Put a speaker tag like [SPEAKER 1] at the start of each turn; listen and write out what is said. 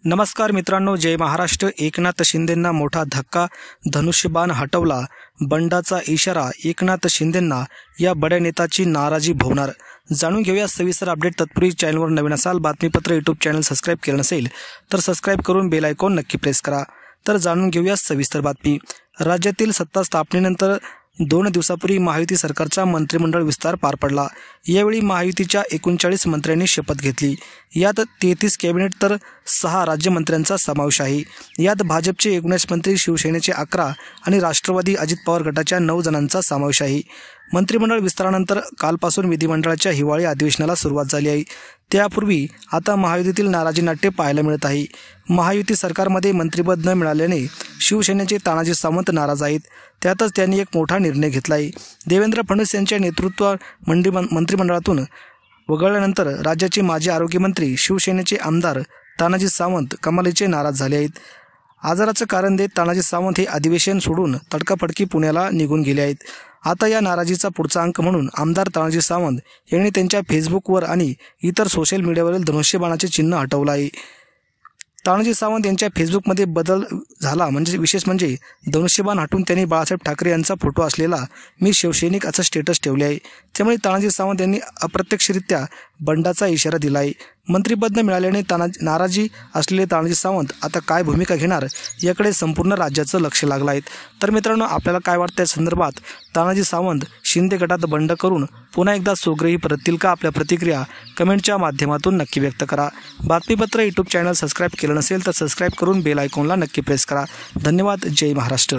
[SPEAKER 1] नमस्कार मित्रांनो, जय महाराष्ट्र। एकनाथ शिंदेंना मोठा धक्का, धनुष्यबाण हटवला, बंडाचा इशारा। एकनाथ शिंदेंना या बड्या नेताची नाराजी भोवणार। जाणून घेऊया सविस्तर अपडेट। तत्पूर्वी चॅनलवर नवीन असाल, बातमीपत्र यूट्यूब चॅनल सबस्क्राईब केलं नसेल तर सबस्क्राईब करून बेल आयकॉन नक्की प्रेस करा। तर जाणून घेऊया सविस्तर बातमी। राज्यातील सत्ता स्थापनेनंतर 2 दिवसापूर्वी महायुती सरकारचा मंत्रिमंडळ विस्तार पार पडला। यावेळी महायुतीच्या 39 मंत्र्यांनी शपथ घेतली। यात 33 कॅबिनेट तर 6 राज्यमंत्र्यांचा समावेश आहे। यात भाजपचे 19 मंत्री, शिवसेनेचे 11 आणि राष्ट्रवादी अजित पवार गटाच्या 9 जणांचा समावेश आहे। मंत्रिमंडळ विस्तारानंतर कालपासून विधिमंडळाच्या हिवाळी अधिवेशनाला सुरुवात झाली आहे। त्यापूर्वी आता महायुतीतील नाराजी नाट्य पाहायला मिळत आहे। महायुती सरकारमध्ये मंत्रिपद न मिळाल्याने शिवसेनेचे तानाजी सावंत नाराज आहेत। त्यातच त्यांनी एक मोठा निर्णय घेतला आहे। देवेंद्र फडणवीस यांच्या नेतृत्वात मंत्रिमंडळातून वगळल्यानंतर राज्याचे माजी आरोग्यमंत्री, शिवसेनेचे आमदार तानाजी सावंत कमालीचे नाराज झाले आहेत। आजाराचं कारण देत तानाजी सावंत हे अधिवेशन सोडून तडकाफडकी पुण्याला निघून गेले आहेत। आता या नाराजीचा पुढचा अंक म्हणून आमदार तानाजी सावंत यांनी त्यांच्या फेसबुकवर आणि इतर सोशल मीडियावरील धनुष्यबाणाचे चिन्ह हटवलं आहे। तानाजी सावंत यांच्या फेसबुकमध्ये बदल झाला विशेष म्हणजे धनुष्यबाण हटून त्यांनी बाळासाहेब ठाकरे यांचा फोटो असलेला "मी शिवसैनिक" असं स्टेटस ठेवले आहे। त्यामुळे तानाजी सावंत यांनी अप्रत्यक्षरित्या बंडाचा इशारा दिला आहे। मंत्रिपद न मिळाल्याने नाराजी असलेले तानाजी सावंत आता काय भूमिका घेणार याकडे संपूर्ण राज्याचं लक्ष लागलं आहे। तर मित्रांनो, आपल्याला काय वाटतं या संदर्भात? तानाजी सावंत शिंदे गटात बंड करून पुन्हा एकदा स्वगृही परततील का? आपल्या प्रतिक्रिया कमेंटच्या माध्यमातून नक्की व्यक्त करा। बातमीपत्र यूट्यूब चॅनल सबस्क्राईब केलं नसेल तर सबस्क्राईब करून बेल आयकॉनला नक्की प्रेस करा। धन्यवाद। जय महाराष्ट्र।